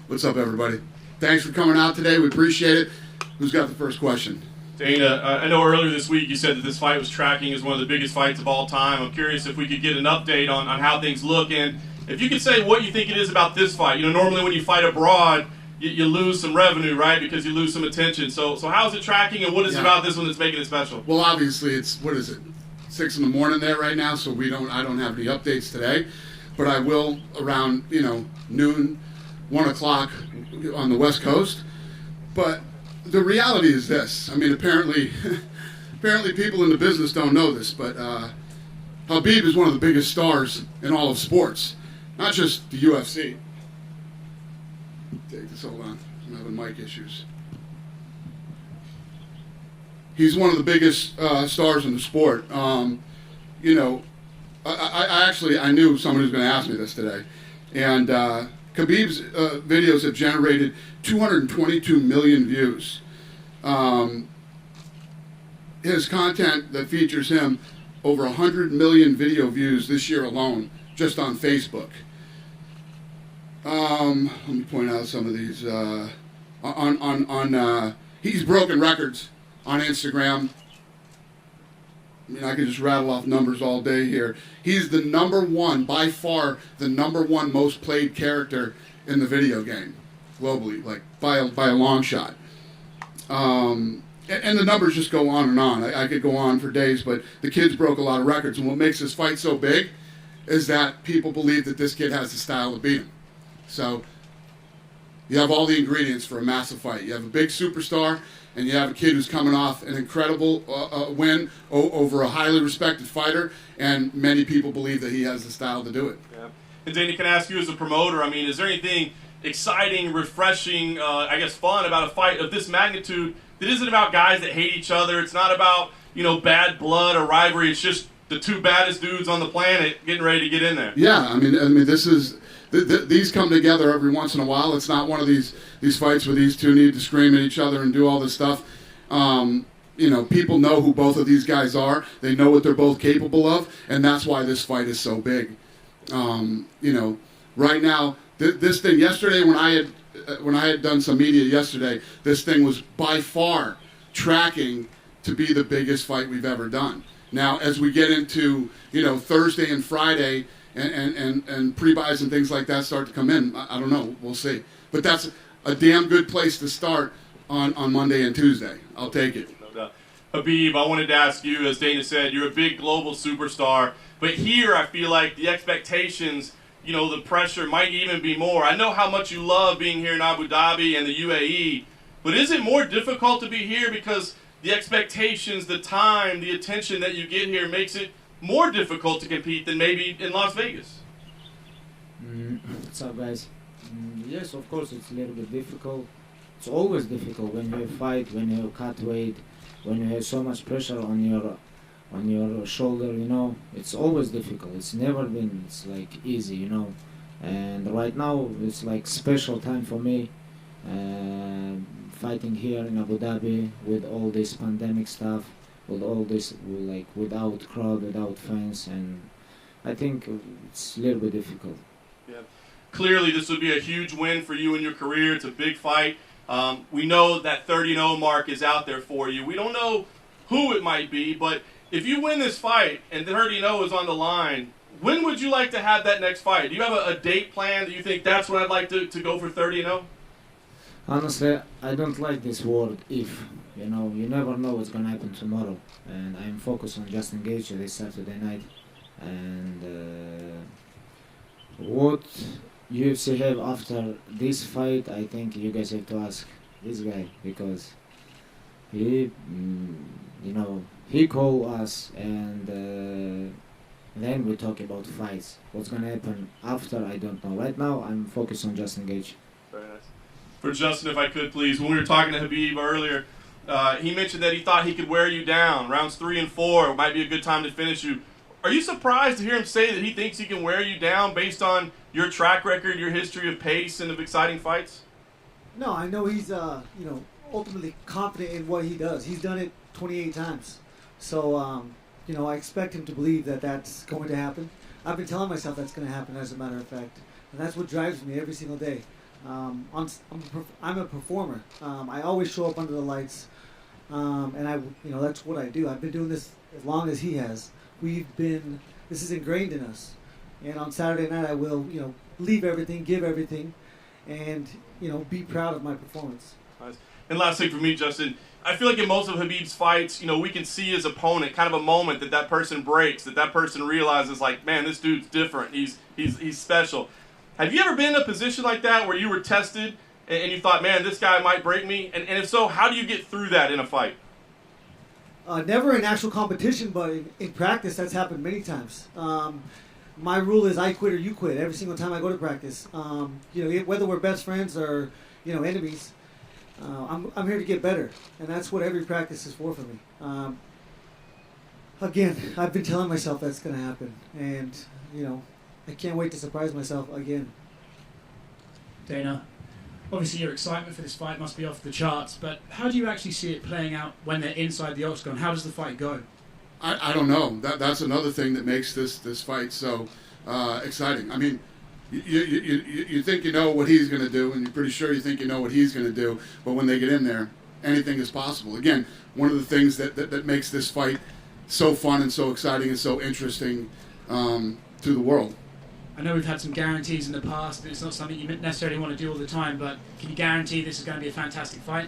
What's up, everybody? Thanks for coming out today. We appreciate it. Who's got the first question? Dana, I know earlier this week you said that this fight was tracking as one of the biggest fights of all time. I'm curious if we could get an update on how things look, and if you could say what you think it is about this fight. You know, normally when you fight abroad, you lose some revenue, right, because you lose some attention. So how is it tracking, and what is it about this one that's making it special? Well, obviously, it's, 6 in the morning there right now, so I don't have any updates today, but I will around, noon, 1 o'clock on the West Coast. But the reality is this. I mean, apparently people in the business don't know this, but Khabib is one of the biggest stars in all of sports, not just the UFC. Take this, hold on. I'm having mic issues. He's one of the biggest stars in the sport. I knew someone was going to ask me this today, and Khabib's videos have generated 222 million views. His content that features him, over 100 million video views this year alone, just on Facebook. Let me point out some of these. He's broken records on Instagram. I mean, I could just rattle off numbers all day here. He's the by far the number one most played character in the video game globally, like by a long shot. And the numbers just go on and on. I could go on for days, but the kid's broke a lot of records. And what makes this fight so big is that people believe that this kid has the style to beat him. So you have all the ingredients for a massive fight. You have a big superstar, and you have a kid who's coming off an incredible win over a highly respected fighter, and many people believe that he has the style to do it. Yeah. And Danny, can I ask you as a promoter, I mean, is there anything exciting, refreshing, fun about a fight of this magnitude that isn't about guys that hate each other? It's not about, bad blood or rivalry. It's just the two baddest dudes on the planet getting ready to get in there. Yeah, I mean, this is... These come together every once in a while. It's not one of these fights where these two need to scream at each other and do all this stuff. People know who both of these guys are. They know what they're both capable of, and that's why this fight is so big. Right now, this thing yesterday when I had done some media yesterday, this thing was by far tracking to be the biggest fight we've ever done. Now, as we get into Thursday and Friday. And pre-buys and things like that start to come in. I don't know. We'll see. But that's a damn good place to start on Monday and Tuesday. I'll take it. No doubt. Khabib, I wanted to ask you, as Dana said, you're a big global superstar. But here I feel like the expectations, the pressure might even be more. I know how much you love being here in Abu Dhabi and the UAE. But is it more difficult to be here because the expectations, the time, the attention that you get here makes it more difficult to compete than maybe in Las Vegas? What's up, guys? Yes, of course, it's a little bit difficult. It's always difficult when you fight, when you cut weight, when you have so much pressure on your shoulder. It's always difficult. It's never been. It's like easy, And right now, it's like special time for me. Fighting here in Abu Dhabi with all this pandemic stuff. With all this, without crowd, without fans, and I think it's a little bit difficult. Yeah. Clearly, this would be a huge win for you in your career. It's a big fight. We know that 30-0 mark is out there for you. We don't know who it might be, but if you win this fight and 30-0 is on the line, when would you like to have that next fight? Do you have a date plan that you think that's when I'd like to go for 30-0? Honestly, I don't like this word if. You never know what's gonna happen tomorrow, and I'm focused on just Gaethje this Saturday night. And what UFC have after this fight, I think you guys have to ask this guy, because he called us, and then we talk about fights. What's gonna happen after, I don't know. Right now, I'm focused on just Gaethje. Very nice. For Justin, if I could, please, when we were talking to Khabib earlier, he mentioned that he thought he could wear you down. Rounds 3 and 4 might be a good time to finish you. Are you surprised to hear him say that he thinks he can wear you down based on your track record, your history of pace and of exciting fights? No, I know he's ultimately confident in what he does. He's done it 28 times. So, I expect him to believe that that's going to happen. I've been telling myself that's going to happen, as a matter of fact. And that's what drives me every single day. I'm a performer. I always show up under the lights, and that's what I do. I've been doing this as long as he has. This is ingrained in us. And on Saturday night, I will, leave everything, give everything, and, be proud of my performance. Nice. And last thing for me, Justin, I feel like in most of Khabib's fights, we can see his opponent, kind of a moment that person breaks, that person realizes, like, man, this dude's different. He's special. Have you ever been in a position like that where you were tested and you thought, man, this guy might break me? And if so, how do you get through that in a fight? Never in actual competition, but in practice, that's happened many times. My rule is I quit or you quit every single time I go to practice. Whether we're best friends or enemies, I'm here to get better, and that's what every practice is for me. Again, I've been telling myself that's going to happen, and I can't wait to surprise myself again. Dana, obviously your excitement for this fight must be off the charts, but how do you actually see it playing out when they're inside the octagon? How does the fight go? I don't know. That's another thing that makes this fight so exciting. I mean, you think you know what he's going to do, and you're pretty sure you think you know what he's going to do, but when they get in there, anything is possible. Again, one of the things that makes this fight so fun and so exciting and so interesting to the world. I know we've had some guarantees in the past, and it's not something you necessarily want to do all the time, but can you guarantee this is going to be a fantastic fight?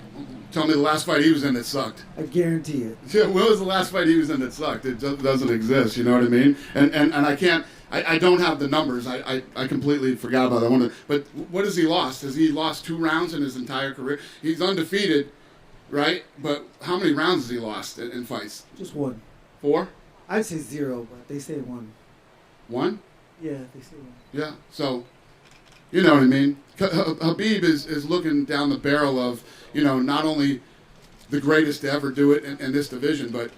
Tell me the last fight he was in that sucked. I guarantee it. Yeah, what was the last fight he was in that sucked? It doesn't exist, you know what I mean? And I can't, I don't have the numbers. I completely forgot about that. But what has he lost? Has he lost 2 rounds in his entire career? He's undefeated, right? But how many rounds has he lost in fights? Just 1. 4? I'd say 0, but they say 1. 1? Yeah, they say 1. Yeah, so, you know what I mean? Khabib is looking down the barrel of, not only the greatest to ever do it in this division, but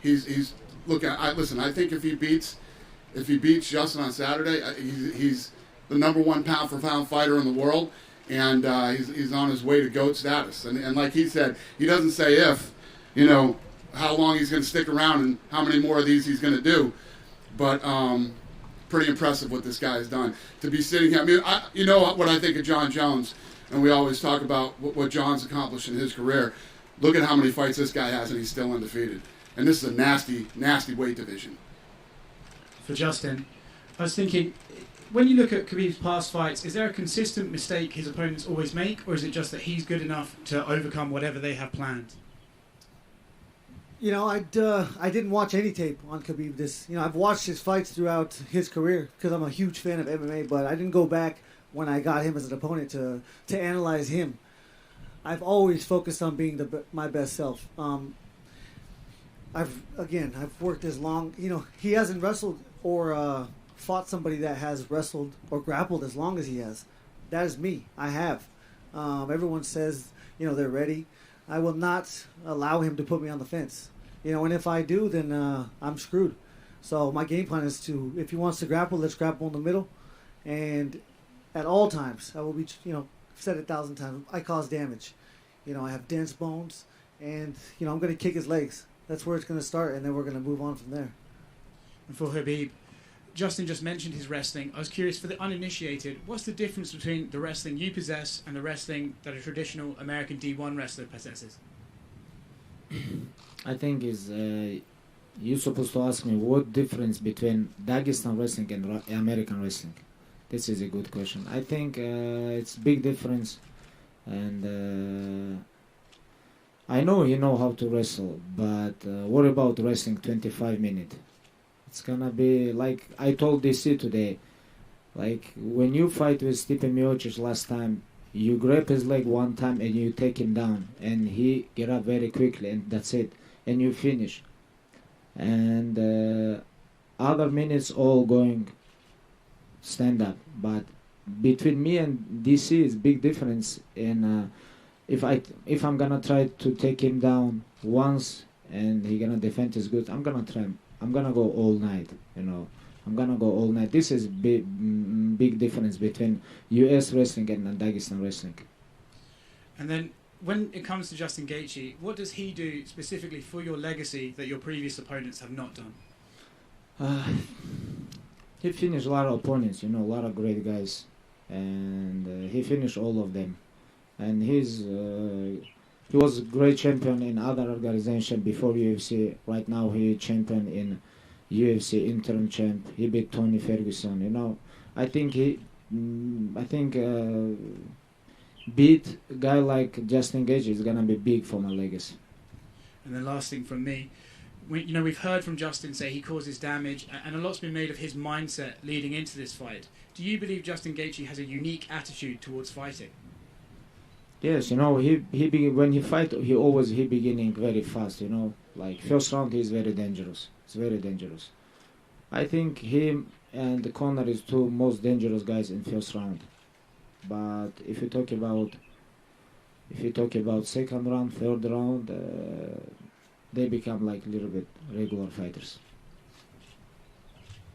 he's looking. Listen, I think if he beats Justin on Saturday, he's the #1 pound-for-pound fighter in the world, and he's on his way to GOAT status. And like he said, he doesn't say if, how long he's going to stick around and how many more of these he's going to do, but pretty impressive what this guy has done. To be sitting here, I mean, you know what I think of John Jones, and we always talk about what John's accomplished in his career. Look at how many fights this guy has, and he's still undefeated. And this is a nasty, nasty weight division. For Justin, I was thinking, when you look at Khabib's past fights, is there a consistent mistake his opponents always make, or is it just that he's good enough to overcome whatever they have planned? I didn't watch any tape on Khabib. I've watched his fights throughout his career because I'm a huge fan of MMA, but I didn't go back when I got him as an opponent to analyze him. I've always focused on being my best self. I've worked as long. He hasn't wrestled or fought somebody that has wrestled or grappled as long as he has. That is me. I have. Everyone says they're ready. I will not allow him to put me on the fence. And if I do, then I'm screwed. So my game plan is if he wants to grapple, let's grapple in the middle. And at all times, I will be, I've said it 1,000 times, I cause damage. I have dense bones, and, I'm going to kick his legs. That's where it's going to start, and then we're going to move on from there. And for Khabib, Justin just mentioned his wrestling. I was curious, for the uninitiated, what's the difference between the wrestling you possess and the wrestling that a traditional American D1 wrestler possesses? I think you're supposed to ask me what difference between Dagestan wrestling and American wrestling. This is a good question. I think it's big difference, and I know you know how to wrestle, but what about wrestling 25 minutes? It's gonna be like I told DC today, like when you fight with Stipe Miocic last time, you grab his leg one time and you take him down, and he get up very quickly, and that's it, and you finish. And other minutes all going stand up, but between me and DC is big difference. In if I'm gonna try to take him down once and he gonna defend is good, I'm gonna try. I'm gonna go all night, I'm gonna go all night. This is big difference between U.S. wrestling and Dagestan wrestling. And then, when it comes to Justin Gaethje, what does he do specifically for your legacy that your previous opponents have not done? He finished a lot of opponents, a lot of great guys, and he finished all of them. And he was a great champion in other organization before UFC. Right now he champion in UFC interim champ. He beat Tony Ferguson. You know, I think beat a guy like Justin Gaethje is gonna be big for my legacy. And the last thing from me, we've heard from Justin say he causes damage, and a lot's been made of his mindset leading into this fight. Do you believe Justin Gaethje has a unique attitude towards fighting? Yes, when he fight, he beginning very fast. You know, like first round he's very dangerous. It's very dangerous. I think him and the corner is two most dangerous guys in first round. But if you talk about second round, third round, they become like a little bit regular fighters.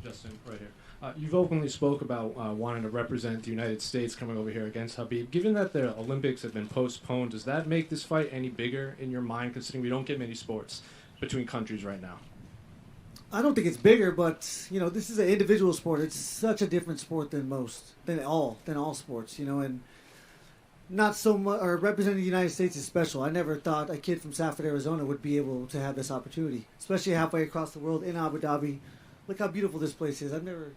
Justin, right here. You've openly spoke about wanting to represent the United States coming over here against Khabib. Given that the Olympics have been postponed, does that make this fight any bigger in your mind, considering we don't get many sports between countries right now? I don't think it's bigger, but this is an individual sport. It's such a different sport than all sports. And not so much. Or representing the United States is special. I never thought a kid from Safford, Arizona, would be able to have this opportunity, especially halfway across the world in Abu Dhabi. Look how beautiful this place is. I've never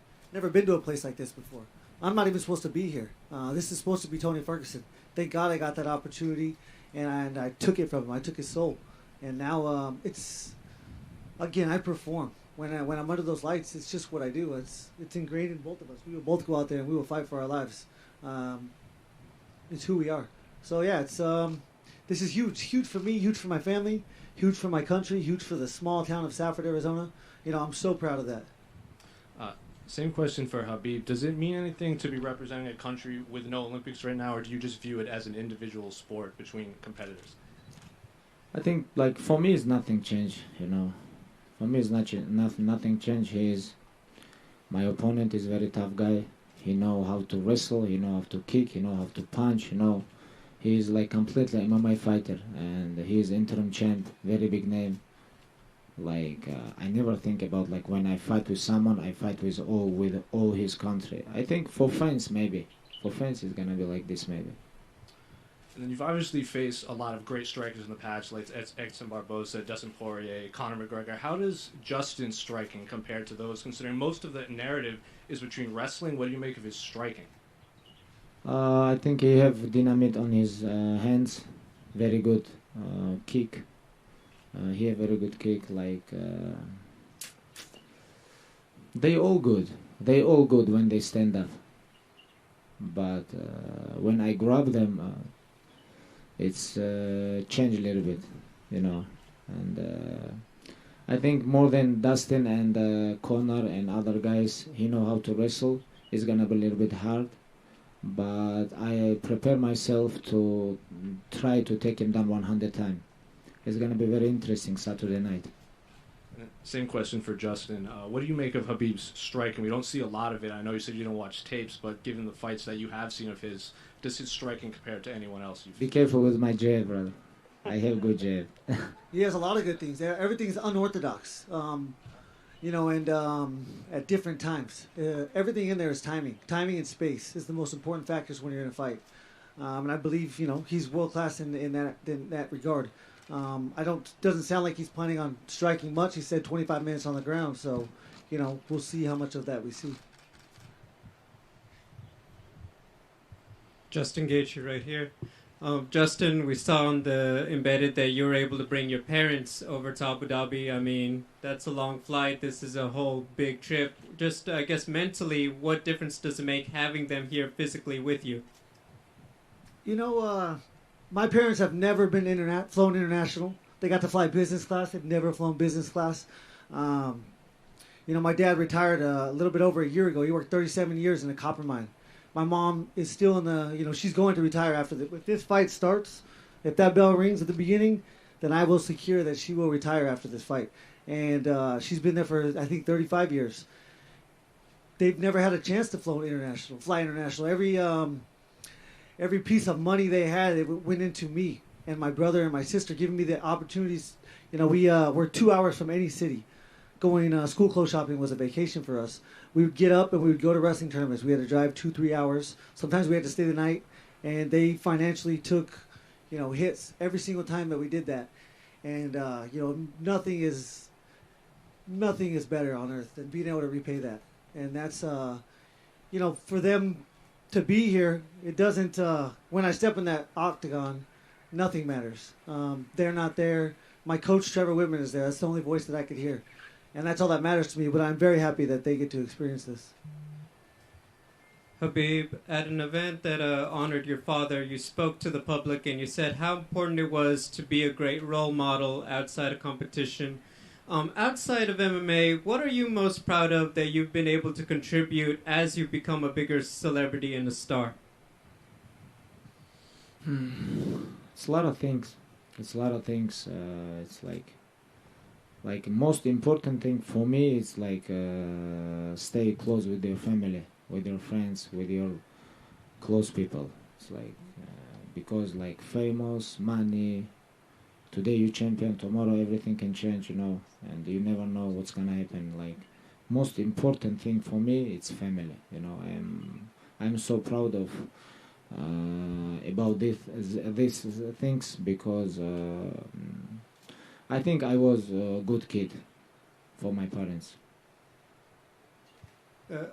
been to a place like this before. I'm not even supposed to be here. This is supposed to be Tony Ferguson. Thank God I got that opportunity, and I took it from him. I took his soul, and now I perform. When I'm under those lights, it's just what I do. It's ingrained in both of us. We will both go out there and we will fight for our lives. It's who we are. So yeah, this is huge for me, huge for my family, huge for my country, huge for the small town of Safford, Arizona. I'm so proud of that. Same question for Khabib. Does it mean anything to be representing a country with no Olympics right now, or do you just view it as an individual sport between competitors? I think like for me, it's nothing changed. For me, it's nothing changed. My opponent is a very tough guy. He know how to wrestle. He know how to kick. He know how to punch. He's like completely MMA fighter, and he's interim champ, very big name. Like I never think about like when I fight with someone, I fight with all his country. I think for fans maybe, it's gonna be like this maybe. And then you've obviously faced a lot of great strikers in the past, like Edson Barboza, Dustin Poirier, Conor McGregor. How does Justin's striking compare to those, considering most of the narrative is between wrestling? What do you make of his striking? I think he have dynamite on his hands, very good kick. He have very good kick. Like they all good when they stand up. But when I grab them, it's changed a little bit, And I think more than Dustin and Conor and other guys, he know how to wrestle. It's gonna be a little bit hard, but I prepare myself to try to take him down 100 times. It's gonna be very interesting Saturday night. Same question for Justin. What do you make of Khabib's striking? We don't see a lot of it. I know you said you don't watch tapes, but given the fights that you have seen of his, does his striking compare to anyone else you've Be careful with my jab, brother. I have good jab. He has a lot of good things. Everything's unorthodox, and at different times. Everything in there is timing. Timing and space is the most important factors when you're in a fight. And I believe, he's world class in that regard. Doesn't sound like he's planning on striking much. He said 25 minutes on the ground, so, we'll see how much of that we see. Justin Gaethje right here. Justin, we saw on the embedded that you were able to bring your parents over to Abu Dhabi. I mean, that's a long flight. This is a whole big trip. Just, I guess, mentally, what difference does it make having them here physically with you? My parents have never been flown international. They got to fly business class. They've never flown business class. My dad retired a little bit over a year ago. He worked 37 years in a copper mine. My mom is still in the, she's going to retire after this. If this fight starts, if that bell rings at the beginning, then I will secure that she will retire after this fight. And she's been there for, I think, 35 years. They've never had a chance to fly international. Every piece of money they had, it went into me and my brother and my sister, giving me the opportunities. We're 2 hours from any city. going school clothes shopping was a vacation for us. We would get up and we would go to wrestling tournaments. We had to drive 2-3 hours. Sometimes we had to stay the night, and they financially took, hits every single time that we did that. And nothing is better on earth than being able to repay that. And that's for them to be here. It doesn't. When I step in that octagon, nothing matters. They're not there. My coach Trevor Whitman is there. That's the only voice that I could hear, and that's all that matters to me. But I'm very happy that they get to experience this. Khabib, at an event that honored your father, you spoke to the public and you said how important it was to be a great role model outside of competition. Outside of MMA, what are you most proud of that you've been able to contribute as you become a bigger celebrity and a star? It's a lot of things. It's like most important thing for me is stay close with your family, with your friends, with your close people. It's because famous money, today you champion, tomorrow everything can change, and you never know what's gonna happen. Most important thing for me, it's family. I'm so proud of about these things because I think I was a good kid for my parents.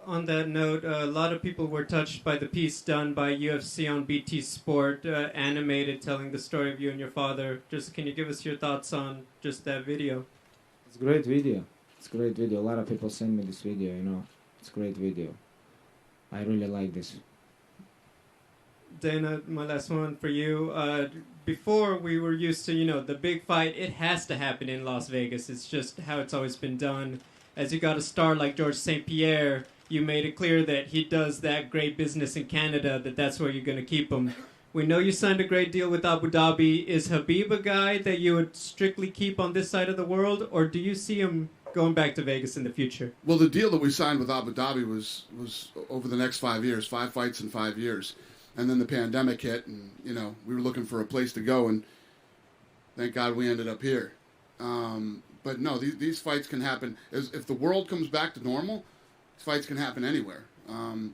On that note, a lot of people were touched by the piece done by UFC on BT Sport, animated, telling the story of you and your father. Can you give us your thoughts on just that video? It's a great video. A lot of people send me this video, It's a great video. I really like this. Dana, my last one for you. Before we were used to, the big fight, it has to happen in Las Vegas. It's just how it's always been done. As you got a star like George St. Pierre, you made it clear that he does that great business in Canada, that's where you're going to keep him. We know you signed a great deal with Abu Dhabi. Is Khabib a guy that you would strictly keep on this side of the world, or do you see him going back to Vegas in the future? Well, the deal that we signed with Abu Dhabi was over the next 5 years, 5 fights in 5 years. And then the pandemic hit, and, we were looking for a place to go, and thank God we ended up here. But no, these fights can happen. If the world comes back to normal, fights can happen anywhere. Like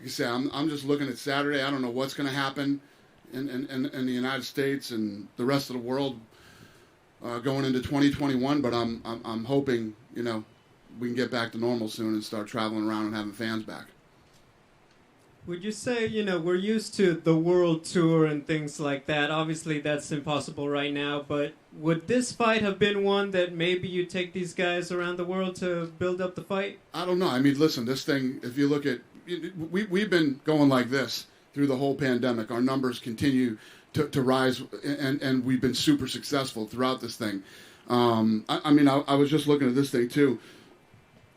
I say, I'm just looking at Saturday. I don't know what's going to happen in the United States and the rest of the world going into 2021. But I'm hoping we can get back to normal soon and start traveling around and having fans back. Would you say, we're used to the world tour and things like that. Obviously, that's impossible right now. But would this fight have been one that maybe you take these guys around the world to build up the fight? I don't know. I mean, listen, this thing, if you look at, we've been going like this through the whole pandemic. Our numbers continue to rise, and we've been super successful throughout this thing. I was just looking at this thing, too.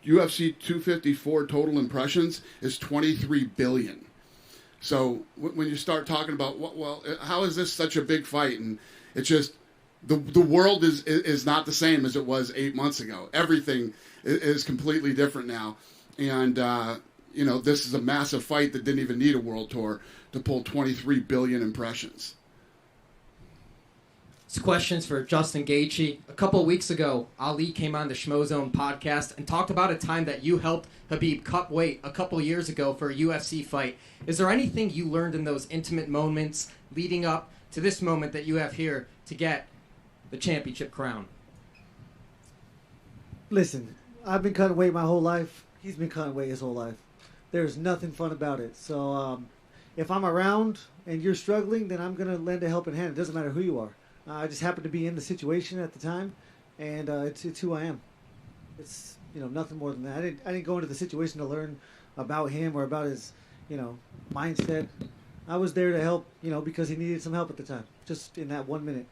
UFC 254 total impressions is 23 billion. So when you start talking about, how is this such a big fight? And it's just, the world is not the same as it was 8 months ago. Everything is completely different now. And, this is a massive fight that didn't even need a world tour to pull 23 billion impressions. Questions for Justin Gaethje. A couple of weeks ago, Ali came on the Schmozone podcast and talked about a time that you helped Khabib cut weight a couple of years ago for a UFC fight. Is there anything you learned in those intimate moments leading up to this moment that you have here to get the championship crown? Listen, I've been cutting weight my whole life. He's been cutting weight his whole life. There's nothing fun about it. So if I'm around and you're struggling, then I'm going to lend a helping hand. It doesn't matter who you are. I just happened to be in the situation at the time, and it's who I am. It's nothing more than that. I didn't go into the situation to learn about him or about his mindset. I was there to help because he needed some help at the time, just in that 1 minute.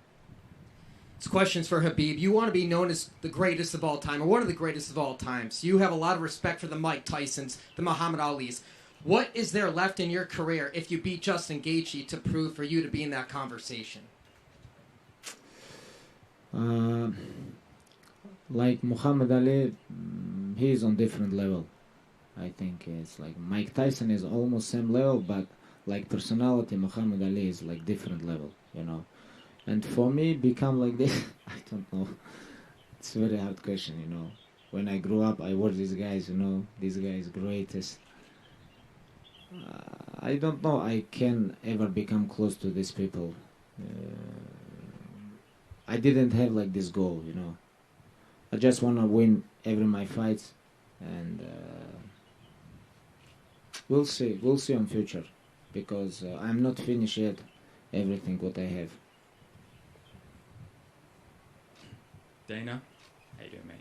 It's questions for Khabib. You want to be known as the greatest of all time, or one of the greatest of all times. You have a lot of respect for the Mike Tysons, the Muhammad Alis. What is there left in your career if you beat Justin Gaethje to prove for you to be in that conversation? Like Muhammad Ali, he is on different level. I think it's like Mike Tyson is almost same level, but like personality, Muhammad Ali is like different level, And for me, become like this, I don't know. It's a very hard question, when I grew up, I watched these guys, these guys greatest. I don't know, I can ever become close to these people. I didn't have like this goal, I just want to win every my fights, and we'll see on future, because I'm not finished yet everything what I have. Dana, how you doing, mate?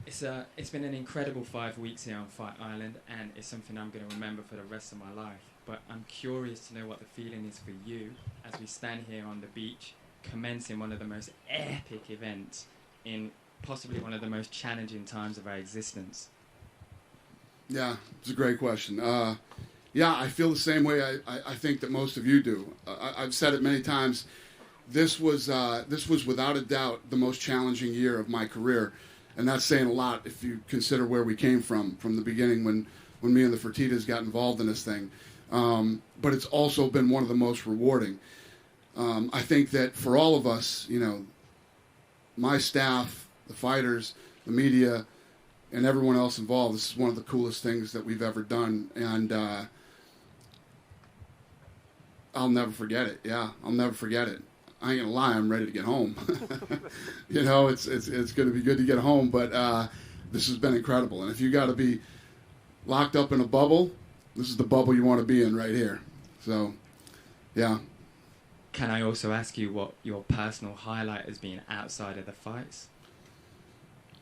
It's been an incredible 5 weeks here on Fight Island, and it's something I'm going to remember for the rest of my life. But I'm curious to know what the feeling is for you as we stand here on the beach, commencing one of the most epic events in possibly one of the most challenging times of our existence. Yeah, it's a great question. Yeah, I feel the same way I think that most of you do. I've said it many times. This was without a doubt the most challenging year of my career. And that's saying a lot if you consider where we came from the beginning when me and the Fertittas got involved in this thing. But it's also been one of the most rewarding. I think that for all of us, my staff, the fighters, the media, and everyone else involved, this is one of the coolest things that we've ever done. And I'll never forget it. Yeah, I'll never forget it. I ain't gonna lie, I'm ready to get home. It's gonna be good to get home, but this has been incredible. And if you got to be locked up in a bubble, this is the bubble you want to be in right here. So, yeah. Can I also ask you what your personal highlight has been outside of the fights?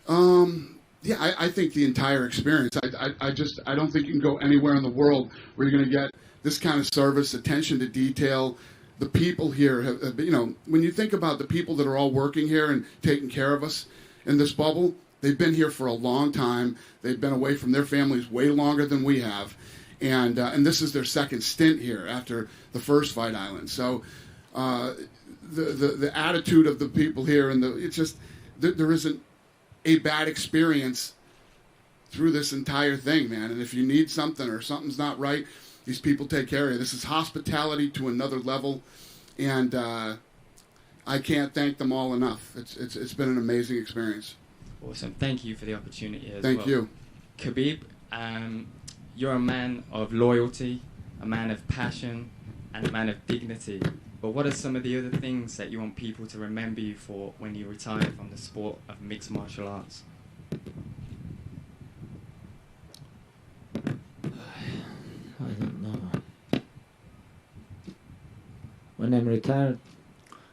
Yeah, I think the entire experience. I don't think you can go anywhere in the world where you're going to get this kind of service, attention to detail. The people here have, when you think about the people that are all working here and taking care of us in this bubble, they've been here for a long time. They've been away from their families way longer than we have. And this is their second stint here after the first Fight Island. So the attitude of the people here, and it's just, there isn't a bad experience through this entire thing, man. And if you need something or something's not right, these people take care of you. This is hospitality to another level, and I can't thank them all enough. It's been an amazing experience. Awesome. Thank you for the opportunity as well. Thank you. Khabib, you're a man of loyalty, a man of passion, and a man of dignity. But what are some of the other things that you want people to remember you for when you retire from the sport of mixed martial arts? I don't know. When I'm retired,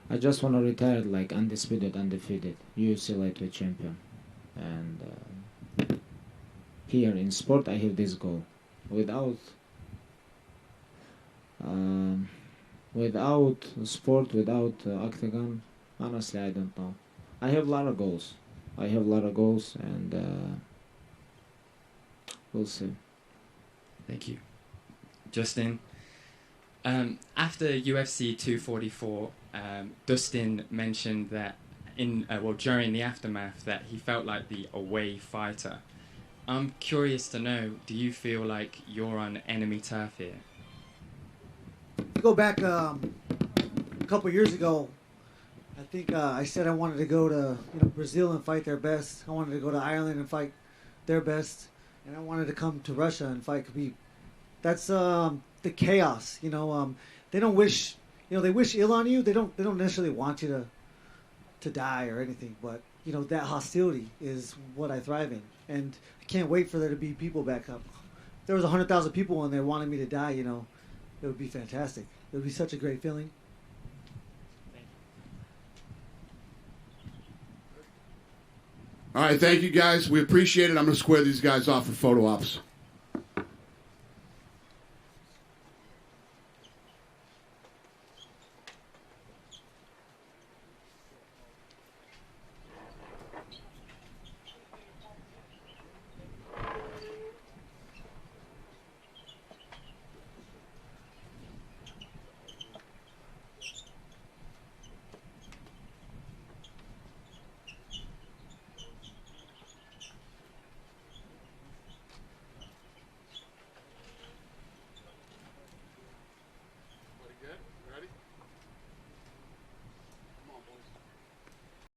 I just want to retire like undisputed, undefeated UFC lightweight champion. And here in sport, I have this goal. Without sport, without octagon, honestly, I don't know. I have a lot of goals. And we'll see. Thank you. Justin, after UFC 244, Dustin mentioned that during the aftermath that he felt like the away fighter. I'm curious to know, do you feel like you're on enemy turf here? Go back a couple years ago, I think I said I wanted to go to Brazil and fight their best. I wanted to go to Ireland and fight their best, and I wanted to come to Russia and fight Khabib. That's the chaos. They don't wish they wish ill on you. They don't necessarily want you to die or anything, but that hostility is what I thrive in, and I can't wait for there to be people back up. If there was 100,000 people in there wanting me to die, it would be fantastic. It would be such a great feeling. All right, thank you guys. We appreciate it. I'm going to square these guys off for photo ops.